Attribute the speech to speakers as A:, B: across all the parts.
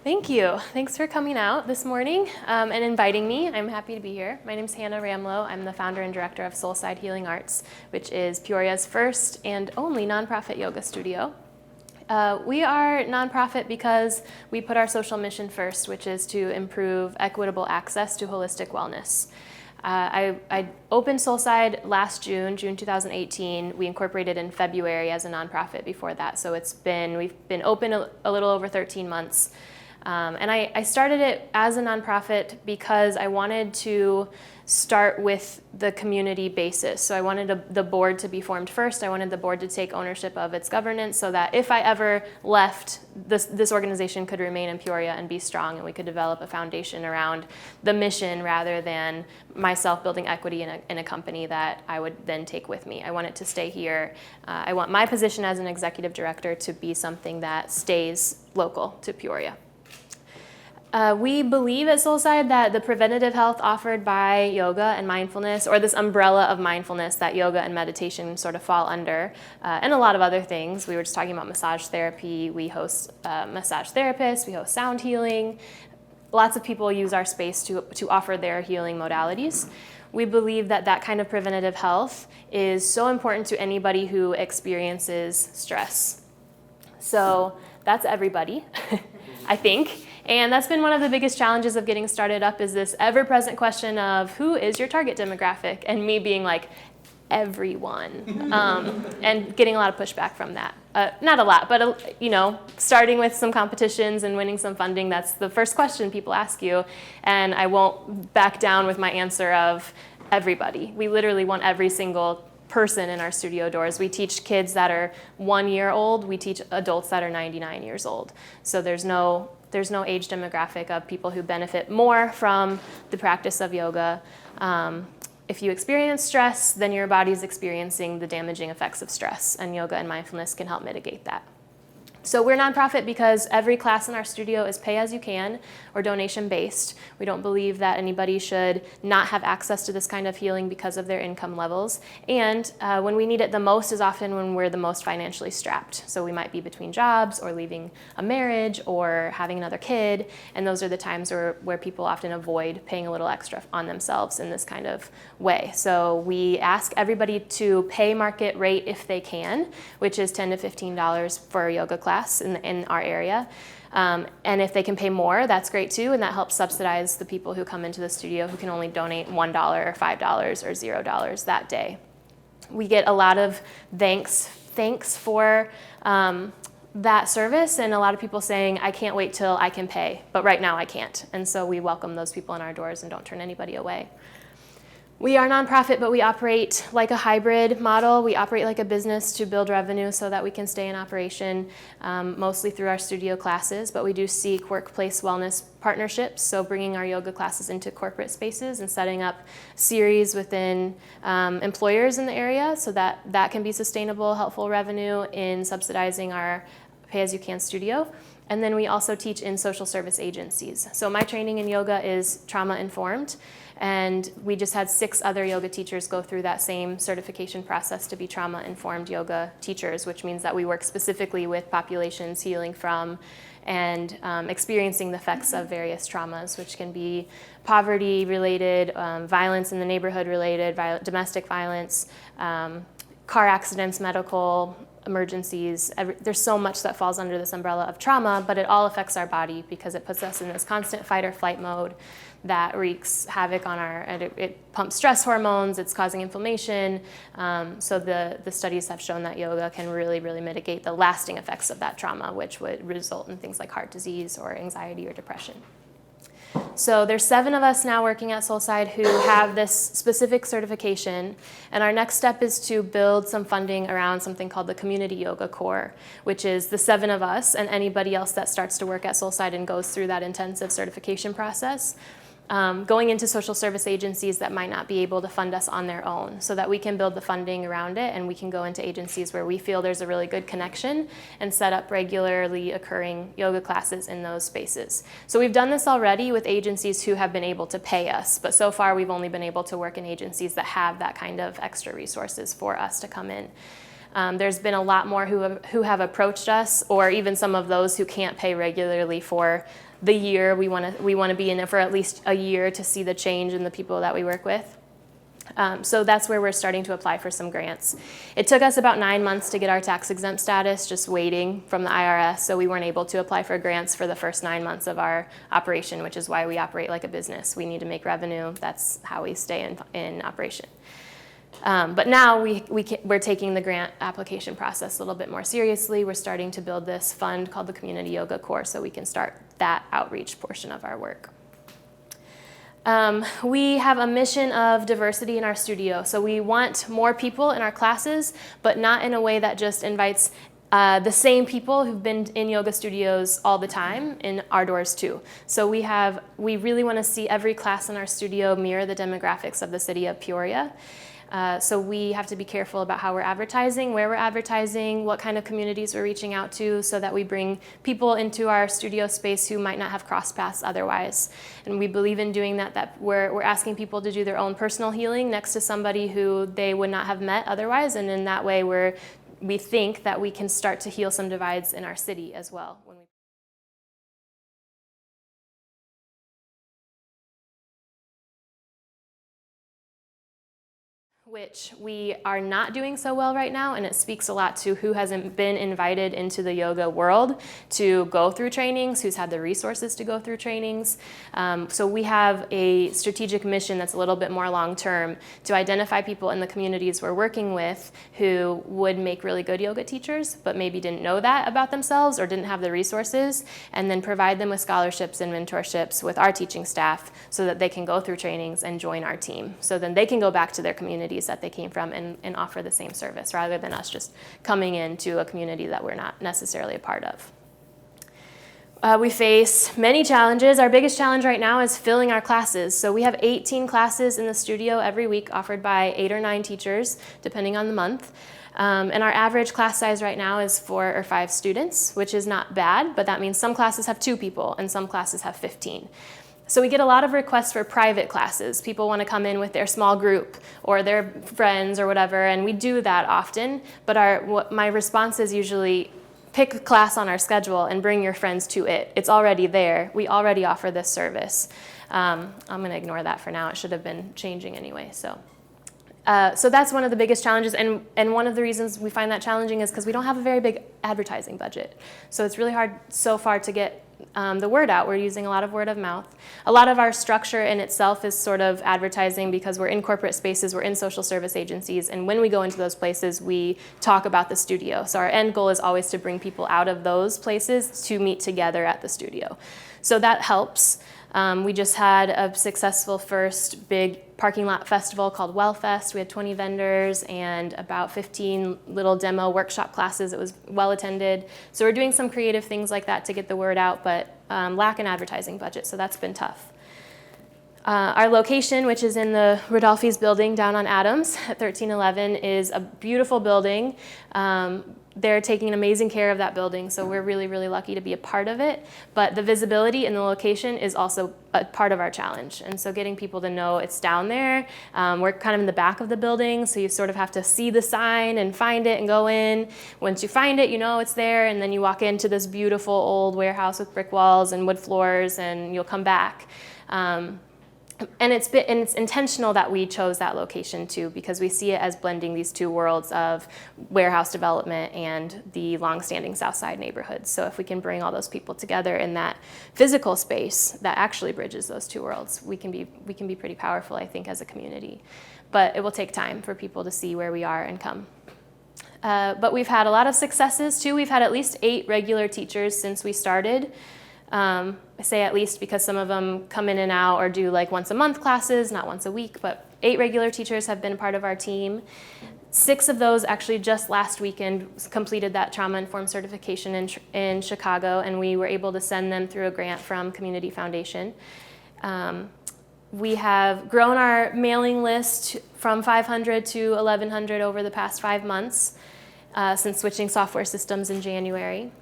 A: Thank you. Thanks for coming out this morning and inviting me. I'm happy to be here. My name is Hannah Ramlow. I'm the founder and director of Soulside Healing Arts, which is Peoria's first and only nonprofit yoga studio. We are nonprofit because we put our social mission first, which is to improve equitable access to holistic wellness. I opened Soulside last June 2018. We incorporated in February as a nonprofit before that, so we've been open a little over 13 months. And I started it as a nonprofit because I wanted to start with the community basis. So I wanted the board to be formed first. I wanted the board to take ownership of its governance so that if I ever left, this organization could remain in Peoria and be strong, and we could develop a foundation around the mission rather than myself building equity in a company that I would then take with me. I want it to stay here. I want my position as an executive director to be something that stays local to Peoria. We believe at Soulside that the preventative health offered by yoga and mindfulness, or this umbrella of mindfulness that yoga and meditation sort of fall under, and a lot of other things. We were just talking about massage therapy. We host massage therapists. We host sound healing. Lots of people use our space to offer their healing modalities. We believe that kind of preventative health is so important to anybody who experiences stress. So that's everybody, I think. And that's been one of the biggest challenges of getting started up, is this ever-present question of who is your target demographic? And me being like, everyone, and getting a lot of pushback from that. Not a lot, but starting with some competitions and winning some funding, that's the first question people ask you. And I won't back down with my answer of everybody. We literally want every single person in our studio doors. We teach kids that are 1 year old. We teach adults that are 99 years old. So there's no age demographic of people who benefit more from the practice of yoga. If you experience stress, then your body's experiencing the damaging effects of stress, and yoga and mindfulness can help mitigate that. So we're nonprofit because every class in our studio is pay as you can or donation based. We don't believe that anybody should not have access to this kind of healing because of their income levels. And when we need it the most is often when we're the most financially strapped. So we might be between jobs or leaving a marriage or having another kid. And those are the times where people often avoid paying a little extra on themselves in this kind of way. So we ask everybody to pay market rate if they can, which is $10 to $15 for a yoga class in our area. And if they can pay more, that's great too, and that helps subsidize the people who come into the studio who can only donate $1 or $5 or $0 that day. We get a lot of thanks for that service, and a lot of people saying, I can't wait till I can pay, but right now I can't. And so we welcome those people in our doors and don't turn anybody away. We are nonprofit, but we operate like a hybrid model. We operate like a business to build revenue so that we can stay in operation, mostly through our studio classes, but we do seek workplace wellness partnerships, so bringing our yoga classes into corporate spaces and setting up series within employers in the area so that can be sustainable, helpful revenue in subsidizing our pay-as-you-can studio. And then we also teach in social service agencies. So my training in yoga is trauma-informed, and we just had 6 other yoga teachers go through that same certification process to be trauma-informed yoga teachers, which means that we work specifically with populations healing from and experiencing the effects of various traumas, which can be poverty-related, violence in the neighborhood-related, domestic violence, car accidents, medical emergencies. There's so much that falls under this umbrella of trauma, but it all affects our body because it puts us in this constant fight or flight mode that wreaks havoc on it pumps stress hormones, it's causing inflammation. So the studies have shown that yoga can really, really mitigate the lasting effects of that trauma, which would result in things like heart disease or anxiety or depression. So there's 7 of us now working at Soulside who have this specific certification, and our next step is to build some funding around something called the Community Yoga Core, which is the 7 of us and anybody else that starts to work at Soulside and goes through that intensive certification process. Going into social service agencies that might not be able to fund us on their own, so that we can build the funding around it and we can go into agencies where we feel there's a really good connection and set up regularly occurring yoga classes in those spaces. So we've done this already with agencies who have been able to pay us, but so far we've only been able to work in agencies that have that kind of extra resources for us to come in. There's been a lot more who have approached us, or even some of those who can't pay regularly for the year. We want to be in it for at least a year to see the change in the people that we work with. So that's where we're starting to apply for some grants. It took us about 9 months to get our tax exempt status, just waiting from the IRS, so we weren't able to apply for grants for the first 9 months of our operation, which is why we operate like a business. We need to make revenue. That's how we stay in operation. But now we're taking the grant application process a little bit more seriously. We're starting to build this fund called the Community Yoga Core so we can start that outreach portion of our work. We have a mission of diversity in our studio. So we want more people in our classes, but not in a way that just invites the same people who've been in yoga studios all the time in our doors too. So we really want to see every class in our studio mirror the demographics of the city of Peoria. So we have to be careful about how we're advertising, where we're advertising, what kind of communities we're reaching out to, so that we bring people into our studio space who might not have crossed paths otherwise. And we believe in doing that we're asking people to do their own personal healing next to somebody who they would not have met otherwise. And in that way, we think that we can start to heal some divides in our city as well. Which we are not doing so well right now, and it speaks a lot to who hasn't been invited into the yoga world to go through trainings, who's had the resources to go through trainings. So we have a strategic mission that's a little bit more long-term to identify people in the communities we're working with who would make really good yoga teachers, but maybe didn't know that about themselves or didn't have the resources, and then provide them with scholarships and mentorships with our teaching staff so that they can go through trainings and join our team. So then they can go back to their communities that they came from and offer the same service, rather than us just coming into a community that we're not necessarily a part of. We face many challenges. Our biggest challenge right now is filling our classes. So we have 18 classes in the studio every week, offered by 8 or 9 teachers, depending on the month. And our average class size right now is 4 or 5 students, which is not bad, but that means some classes have 2 people and some classes have 15. So we get a lot of requests for private classes. People want to come in with their small group or their friends or whatever, and we do that often. But my response is usually, pick a class on our schedule and bring your friends to it. It's already there. We already offer this service. I'm going to ignore that for now. It should have been changing anyway. So that's one of the biggest challenges, and one of the reasons we find that challenging is because we don't have a very big advertising budget. So it's really hard so far to get the word out. We're using a lot of word of mouth. A lot of our structure in itself is sort of advertising, because we're in corporate spaces, we're in social service agencies, and when we go into those places, we talk about the studio. So our end goal is always to bring people out of those places to meet together at the studio. So that helps. We just had a successful first big parking lot festival called Wellfest. We had 20 vendors and about 15 little demo workshop classes. It was well attended. So we're doing some creative things like that to get the word out, but lack an advertising budget, so that's been tough. Our location, which is in the Rodolphi's building down on Adams at 1311, is a beautiful building. They're taking amazing care of that building, so we're really, really lucky to be a part of it. But the visibility in the location is also a part of our challenge. And so getting people to know it's down there. We're kind of in the back of the building, so you sort of have to see the sign and find it and go in. Once you find it, you know it's there, and then you walk into this beautiful old warehouse with brick walls and wood floors, and you'll come back. And it's intentional that we chose that location too, because we see it as blending these two worlds of warehouse development and the long-standing Southside neighborhoods. So if we can bring all those people together in that physical space that actually bridges those two worlds, we can be pretty powerful, I think, as a community. But it will take time for people to see where we are and come. But we've had a lot of successes too. We've had at least 8 regular teachers since we started. I say at least because some of them come in and out or do like once a month classes, not once a week, but 8 regular teachers have been a part of our team. 6 of those actually just last weekend completed that trauma-informed certification in Chicago, and we were able to send them through a grant from Community Foundation. We have grown our mailing list from 500 to 1,100 over the past 5 months since switching software systems in January.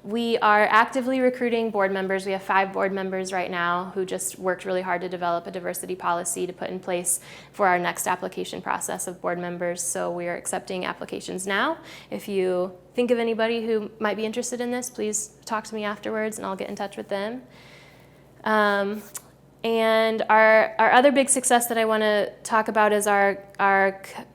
A: We are actively recruiting board members. We have 5 board members right now who just worked really hard to develop a diversity policy to put in place for our next application process of board members. So we are accepting applications now. If you think of anybody who might be interested in this, please talk to me afterwards and I'll get in touch with them. And our other big success that I want to talk about is our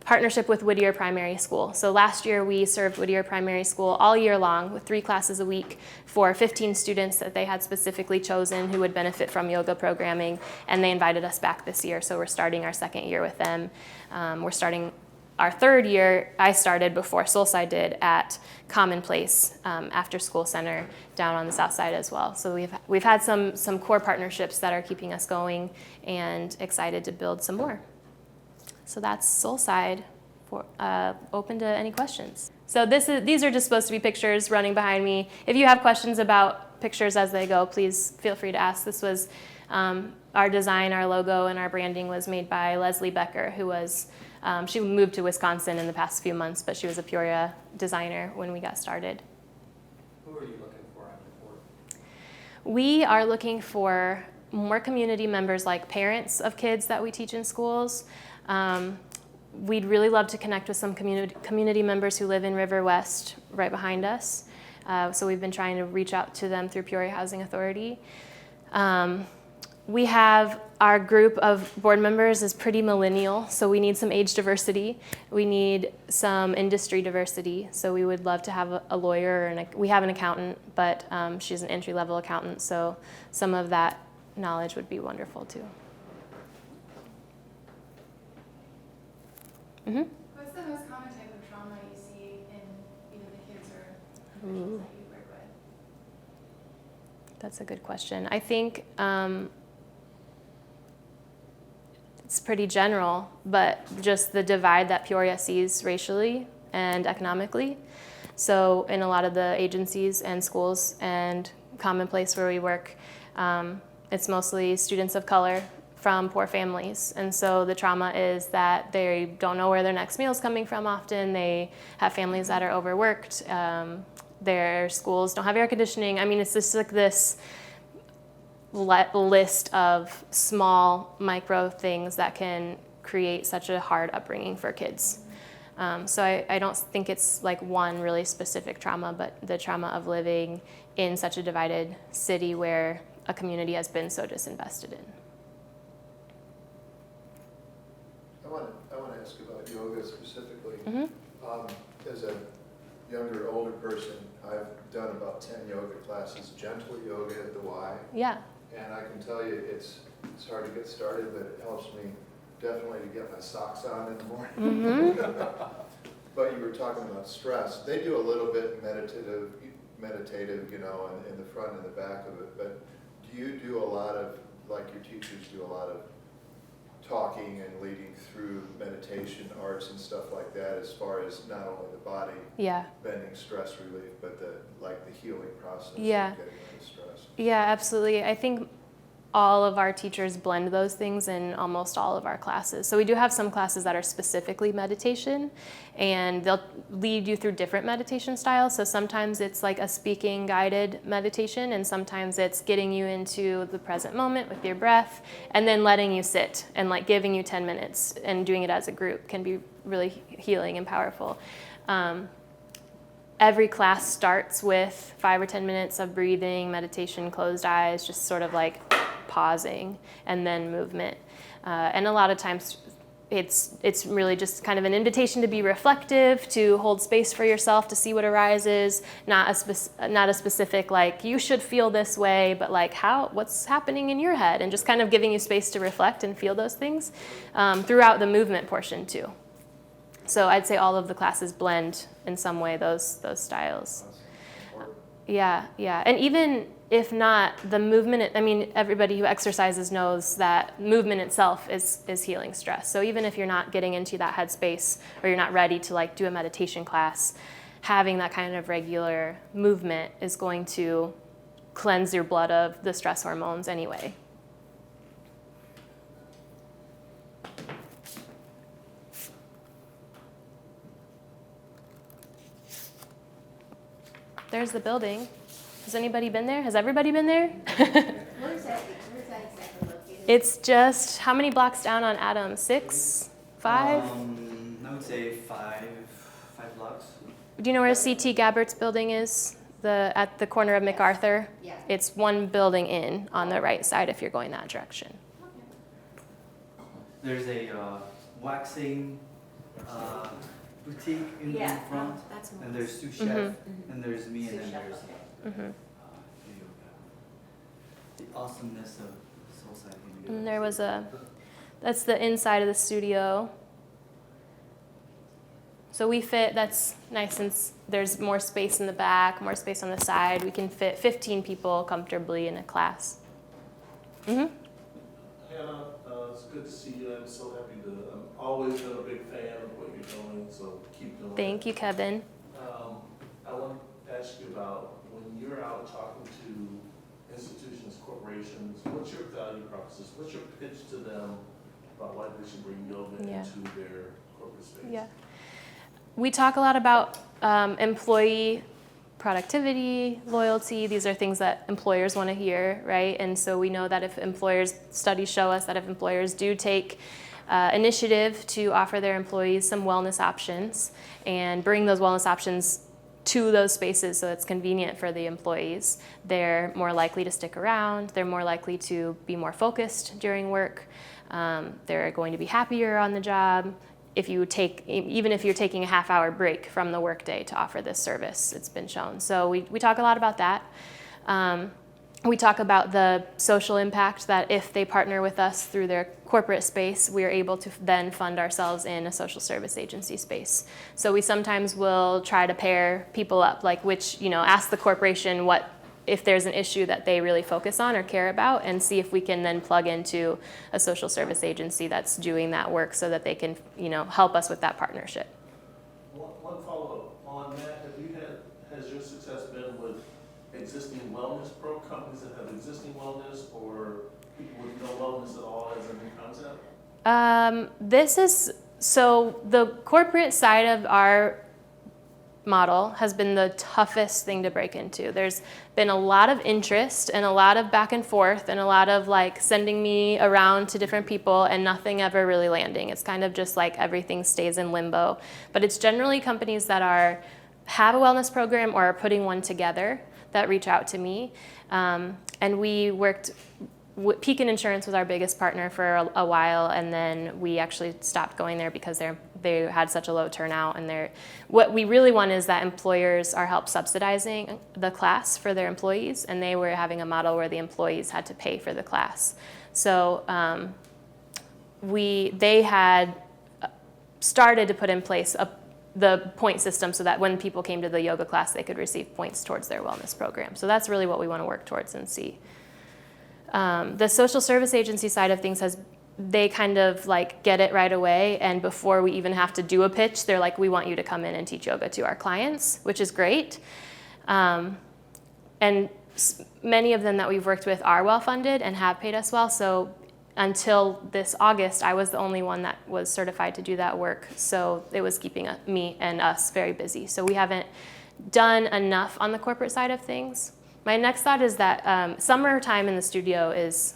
A: partnership with Whittier Primary School. So last year we served Whittier Primary School all year long with 3 classes a week for 15 students that they had specifically chosen who would benefit from yoga programming, and they invited us back this year, so we're starting our 2nd year with them. We're starting our 3rd year. I started before Soulside did at Commonplace After School Center down on the south side as well. So we've had some core partnerships that are keeping us going, and excited to build some more. So that's Soulside. Open to any questions. So these are just supposed to be pictures running behind me. If you have questions about pictures as they go, please feel free to ask. This was our design, our logo, and our branding was made by Leslie Becker, who was she moved to Wisconsin in the past few months, but she was a Peoria designer when we got started.
B: Who are you looking for on the board?
A: We are looking for more community members, like parents of kids that we teach in schools. We'd really love to connect with some community members who live in River West, right behind us. So we've been trying to reach out to them through Peoria Housing Authority. We have our group of board members is pretty millennial, so we need some age diversity. We need some industry diversity, so we would love to have a lawyer, and we have an accountant, but she's an entry-level accountant, so some of that knowledge would be wonderful too. Mm-hmm.
C: What's the most common type of trauma you see in either the kids or individuals that you work with?
A: That's a good question. I think it's pretty general, but just the divide that Peoria sees racially and economically. So in a lot of the agencies and schools and Commonplace where we work, it's mostly students of color from poor families. And so the trauma is that they don't know where their next meal is coming from often. They have families that are overworked. Their schools don't have air conditioning. I mean, it's just like this list of small micro things that can create such a hard upbringing for kids. So I don't think it's like one really specific trauma, but the trauma of living in such a divided city where a community has been so disinvested in.
D: I want to ask about yoga specifically.
A: Mm-hmm.
D: As a younger, older person, I've done about 10 yoga classes, gentle yoga at the Y.
A: Yeah.
D: And I can tell you it's hard to get started, but it helps me definitely to get my socks on in the morning.
A: Mm-hmm.
D: But you were talking about stress. They do a little bit meditative, you know, in the front and the back of it. But do you do a lot of, like your teachers do a lot of talking and leading through meditation, arts and stuff like that, as far as not only the body bending stress relief, but the healing process of getting rid of stress?
A: Yeah, absolutely. I think all of our teachers blend those things in almost all of our classes. So we do have some classes that are specifically meditation, and they'll lead you through different meditation styles. So sometimes it's like a speaking guided meditation, and sometimes it's getting you into the present moment with your breath, and then letting you sit and like giving you 10 minutes, and doing it as a group can be really healing and powerful. Every class starts with 5 or 10 minutes of breathing, meditation, closed eyes, just sort of like pausing, and then movement. And a lot of times it's really just kind of an invitation to be reflective, to hold space for yourself, to see what arises, not a specific like you should feel this way, but like what's happening in your head, and just kind of giving you space to reflect and feel those things throughout the movement portion too. So I'd say all of the classes blend in some way those styles. Yeah. And even if not, the movement, I mean, everybody who exercises knows that movement itself is healing stress. So even if you're not getting into that headspace, or you're not ready to like do a meditation class, having that kind of regular movement is going to cleanse your blood of the stress hormones anyway. There's the building. Has anybody been there? Has everybody been there?
E: Where's that exactly located?
A: It's just, how many blocks down on Adams? 6? 5?
B: I would say five blocks.
A: Do you know where CT Gabbert's building is? At the corner of MacArthur?
E: Yeah.
A: It's one building in on the right side if you're going that direction.
B: There's a waxing boutique in the front,
E: That's
B: and there's sous chef, and there's me, and then there's yoga. The awesomeness of Soulside Healing.
A: And there was that's the inside of the studio. So we fit, that's nice since there's more space in the back, more space on the side. We can fit 15 people comfortably in a class.
F: Hannah, it's good to see you. I'm so happy I'm always been a big fan of what you're doing, so keep doing it.
A: Thank you, Kevin.
F: I want to ask you about when you're out talking to institutions, corporations, what's your value proposition? What's your pitch to them about why they should bring yoga into their corporate space?
A: Yeah. We talk a lot about employee productivity, loyalty. These are things that employers want to hear, right? And so we know that if studies show us that if employers do take initiative to offer their employees some wellness options and bring those wellness options to those spaces so it's convenient for the employees, they're more likely to stick around, they're more likely to be more focused during work, they're going to be happier on the job. Even if you're taking a half-hour break from the workday to offer this service, it's been shown. So we talk a lot about that. We talk about the social impact that if they partner with us through their corporate space, we are able to then fund ourselves in a social service agency space. So we sometimes will try to pair people up, ask the corporation if there's an issue that they really focus on or care about, and see if we can then plug into a social service agency that's doing that work so that they can, help us with that partnership.
F: One follow-up on that. Has your success been with existing wellness companies that have existing wellness, or people with no wellness at all as a new concept?
A: So the corporate side of our model has been the toughest thing to break into. There's been a lot of interest and a lot of back and forth and a lot of sending me around to different people and nothing ever really landing. It's kind of just everything stays in limbo. But it's generally companies that have a wellness program or are putting one together that reach out to me. And we worked, Pekin Insurance was our biggest partner for a while, and then we actually stopped going there because they had such a low turnout. And what we really want is that employers are help subsidizing the class for their employees, and they were having a model where the employees had to pay for the class. So they had started to put in place the point system so that when people came to the yoga class, they could receive points towards their wellness program. So that's really what we want to work towards and see. The social service agency side of things they kind of get it right away, and before we even have to do a pitch, they're like, we want you to come in and teach yoga to our clients, which is great. And many of them that we've worked with are well-funded and have paid us well, so until this August, I was the only one that was certified to do that work, so it was keeping me and us very busy. So we haven't done enough on the corporate side of things. My next thought is that summertime in the studio is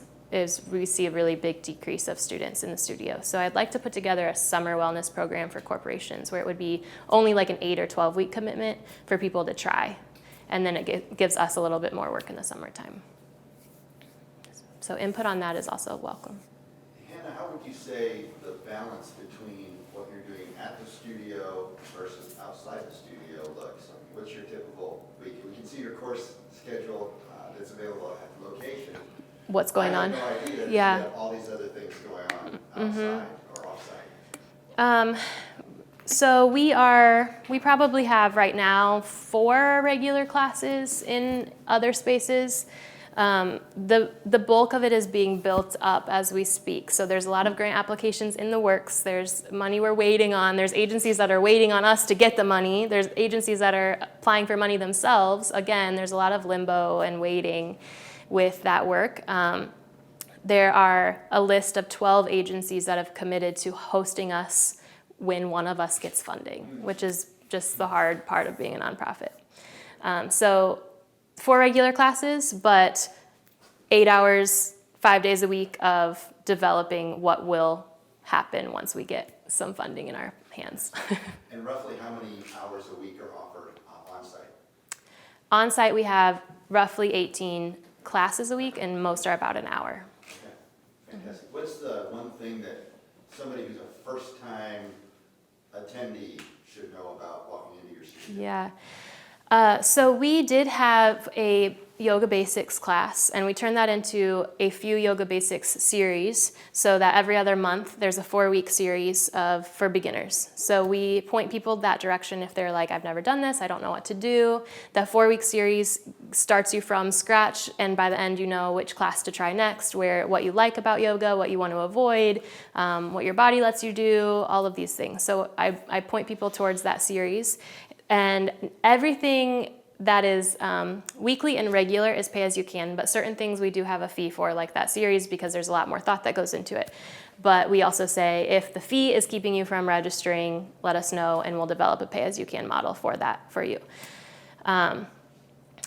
A: we see a really big decrease of students in the studio. So I'd like to put together a summer wellness program for corporations where it would be only an 8 or 12 week commitment for people to try. And then it gives us a little bit more work in the summertime. So input on that is also welcome.
G: Hannah, how would you say the balance between what you're doing at the studio versus outside the studio looks? I mean, what's your typical week? We can see your course schedule that's available at the location.
A: What's going on?
G: I have no idea that
A: Yeah.
G: you have all these other things going on outside or offsite.
A: So we probably have right now 4 regular classes in other spaces. The bulk of it is being built up as we speak. So there's a lot of grant applications in the works. There's money we're waiting on. There's agencies that are waiting on us to get the money. There's agencies that are applying for money themselves. Again, there's a lot of limbo and waiting with that work. There are a list of 12 agencies that have committed to hosting us when one of us gets funding, which is just the hard part of being a nonprofit. So 4 regular classes, but 8 hours, 5 days a week of developing what will happen once we get some funding in our hands.
G: And roughly how many hours a week are offered on-site?
A: On site, we have roughly 18 classes a week, and most are about an hour.
G: Okay, fantastic. What's the one thing that somebody who's a first-time attendee should know about walking into your studio?
A: Yeah. So we did have a yoga basics class, and we turned that into a few yoga basics series, so that every other month there's a 4-week series for beginners. So we point people that direction if they're like, I've never done this, I don't know what to do. That 4-week series starts you from scratch, and by the end you know which class to try next, what you like about yoga, what you want to avoid, what your body lets you do, all of these things. So I point people towards that series, and everything that is weekly and regular is pay as you can, but certain things we do have a fee for, like that series, because there's a lot more thought that goes into it. But we also say, if the fee is keeping you from registering, let us know, and we'll develop a pay as you can model for that for you.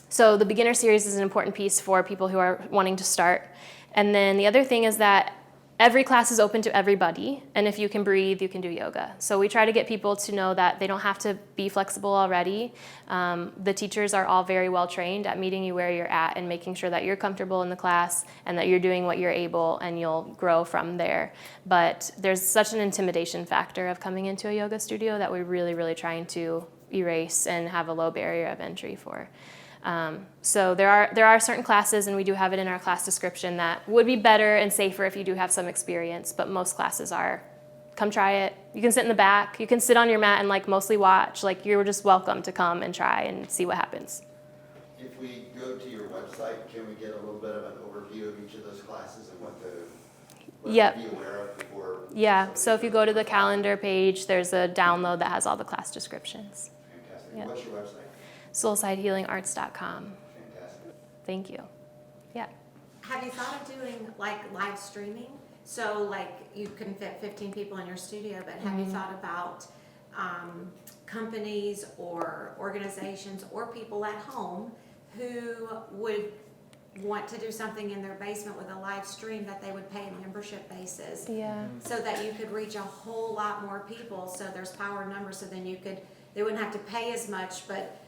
A: So the beginner series is an important piece for people who are wanting to start. And then the other thing is that every class is open to everybody, and if you can breathe, you can do yoga. So we try to get people to know that they don't have to be flexible already. The teachers are all very well trained at meeting you where you're at and making sure that you're comfortable in the class and that you're doing what you're able, and you'll grow from there. But there's such an intimidation factor of coming into a yoga studio that we're really, really trying to erase and have a low barrier of entry for. So there are certain classes, and we do have it in our class description, that would be better and safer if you do have some experience, but most classes are, come try it. You can sit in the back, you can sit on your mat and like mostly watch, like you're just welcome to come and try and see what happens.
G: If we go to your website, can we get a little bit of an overview of each of those classes and what
A: Yep.
G: to be aware of before?
A: Yeah, so if you go to the calendar page, there's a download that has all the class descriptions.
G: Fantastic.
A: Yep.
G: What's your website?
A: Soulsidehealingarts.com.
G: Fantastic.
A: Thank you. Yeah.
E: Have you thought of doing like live streaming? So like you can fit 15 people in your studio, but have you thought about companies or organizations or people at home who would want to do something in their basement with a live stream that they would pay a membership basis,
A: Yeah.
E: so that you could reach a whole lot more people, so there's power in numbers, so then they wouldn't have to pay as much, but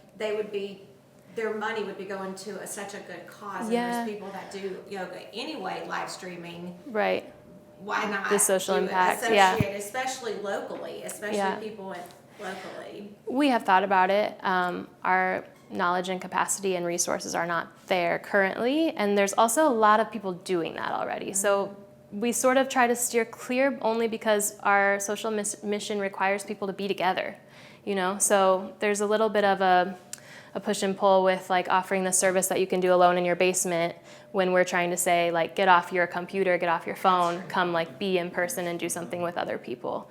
E: their money would be going to such a good cause. And
A: Yeah.
E: there's people that do yoga anyway, live streaming.
A: Right.
E: Why not?
A: The social
E: do it?
A: impact, yeah.
E: Especially locally, especially
A: Yeah.
E: people locally.
A: We have thought about it. Our knowledge and capacity and resources are not there currently, and there's also a lot of people doing that already. So we sort of try to steer clear only because our social mission requires people to be together, So there's a little bit of a push and pull with like offering the service that you can do alone in your basement, when we're trying to say like, get off your computer, get off your phone, come like be in person and do something with other people.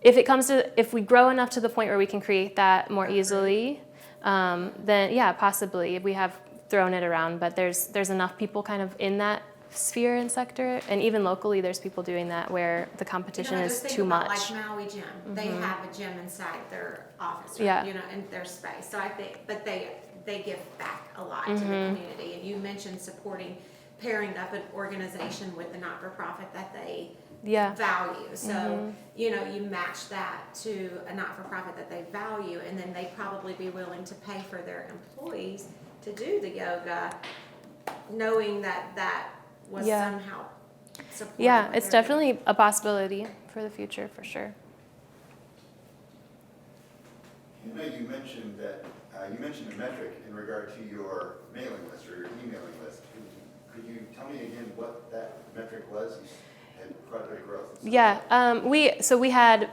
A: If we grow enough to the point where we can create that more easily, then yeah, possibly. We have thrown it around, but there's enough people kind of in that sphere and sector, and even locally there's people doing that where the competition is too much.
E: Like Maui Gym, they have a gym inside their office,
A: Yeah.
E: in their space. So I think, but they give back a lot to the community. And you mentioned pairing up an organization with the not-for-profit that they
A: Yeah.
E: value. So, you match that to a not-for-profit that they value, and then they'd probably be willing to pay for their employees to do the yoga, knowing that was
A: Yeah.
E: somehow supported.
A: Yeah,
E: what
A: it's
E: they're
A: definitely a possibility for the future, for sure.
G: You mentioned that you mentioned a metric in regard to your mailing list or your emailing list. Could you tell me again what that metric was? You had quite a bit of growth.
A: Yeah, we had,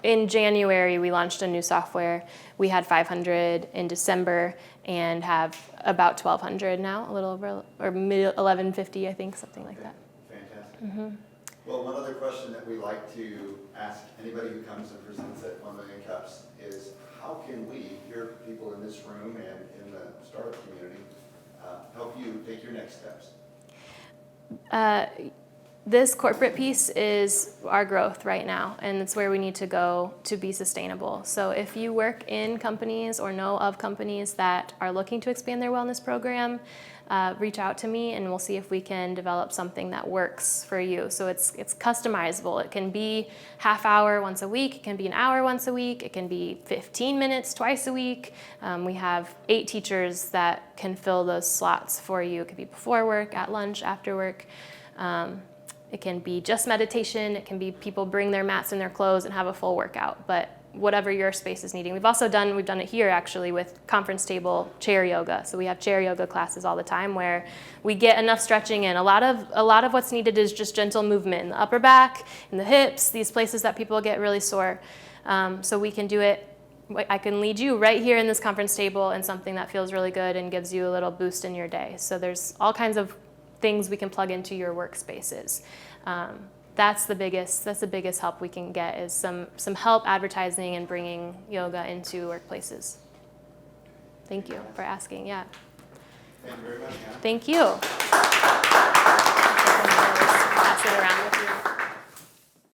A: in January, we launched a new software. We had 500 in December and have about 1,200 now, a little over, or 1,150, I think, something like that.
G: Fantastic. Well, one other question that we like to ask anybody who comes and presents at 1 Million Cups is, how can we, here, people in this room and in the startup community, help you take your next steps?
A: this corporate piece is our growth right now, and it's where we need to go to be sustainable. So if you work in companies or know of companies that are looking to expand their wellness program, reach out to me and we'll see if we can develop something that works for you. So it's customizable. It can be half hour once a week. It can be an hour once a week. It can be 15 minutes twice a week. We have 8 teachers that can fill those slots for you. It could be before work, at lunch, after work. It can be just meditation. It can be people bring their mats and their clothes and have a full workout, but whatever your space is needing. We've done it here actually with conference table chair yoga. So we have chair yoga classes all the time where we get enough stretching in. A lot of what's needed is just gentle movement in the upper back, in the hips, these places that people get really sore. So we can do it. I can lead you right here in this conference table and something that feels really good and gives you a little boost in your day. So there's all kinds of things we can plug into your workspaces. That's the biggest help we can get is some help advertising and bringing yoga into workplaces. Thank you for asking. Yeah.
G: Thank you very much, Hannah.
A: Thank you. Pass it around with you.